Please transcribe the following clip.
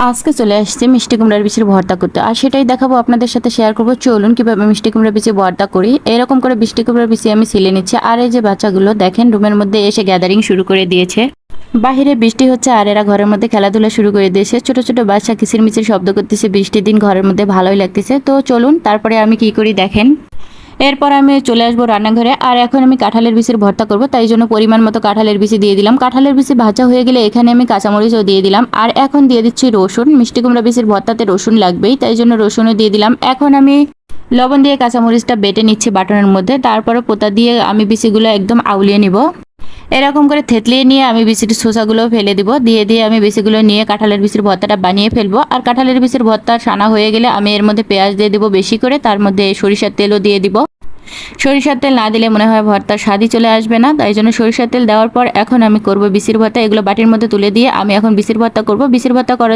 আজকে চলে আসছে মিষ্টি কুমড়ার বিচির ভর্তা করতে, আর সেটাই দেখাবো আপনাদের সাথে শেয়ার করবো। চলুন কিভাবে মিষ্টি কুমড়ার বিচি ভর্তা করি। এরকম করে মিষ্টি কুমড়ার বিচি আমি ছিলে নিচ্ছি। আর এই যে বাচ্চাগুলো দেখেন রুমের মধ্যে এসে গ্যাদারিং শুরু করে দিয়েছে। বাহিরে বৃষ্টি হচ্ছে আর এরা ঘরের মধ্যে খেলাধুলা শুরু করে দিয়েছে। ছোট ছোট বাচ্চা কিচিরমিচির শব্দ করতেছে, বৃষ্টির দিন ঘরের মধ্যে ভালোই লাগতেছে। তো চলুন তারপরে আমি কি করি দেখেন। এরপর আমি চলে আসবো রান্নাঘরে। আর এখন আমি কাঁঠালের বিচির ভর্তা করব, তাই জন্য পরিমাণ মতো কাঁঠালের বিচি দিয়ে দিলাম। কাঁঠালের বিচি ভাজা হয়ে গেলে এখানে আমি কাঁচামরিচও দিয়ে দিলাম। আর এখন দিয়ে দিচ্ছি রসুন। মিষ্টি কুমড়া বিচির ভর্তাতে রসুন লাগবেই, তাই জন্য রসুনও দিয়ে দিলাম। এখন আমি লবণ দিয়ে কাঁচামরিচটা বেটে নিচ্ছি বাটনের মধ্যে। তারপরে পোতা দিয়ে আমি বিচিগুলো একদম আউলিয়ে নিব। এরকম করে থেতলিয়ে নিয়ে আমি বিচির খোসাগুলো ফেলে দিব। দিয়ে আমি বিচিগুলো নিয়ে কাঁঠালের বিচির ভর্তাটা বানিয়ে ফেলবো। আর কাঁঠালের বিচির ভর্তা সানা হয়ে গেলে আমি এর মধ্যে পেঁয়াজ দিয়ে দিব বেশি করে, তার মধ্যে সরিষার তেলও দিয়ে দিব। সরিষার তেল না দিলে মনে হয় ভর্তার স্বাদই চলে আসবে না, তাই জন্য সরিষার তেল দেওয়ার পর এখন আমি করব বিচির ভর্তা। এগুলো বাটির মধ্যে তুলে দিয়ে আমি এখন বিচির ভর্তা করব। বিচির ভর্তা করার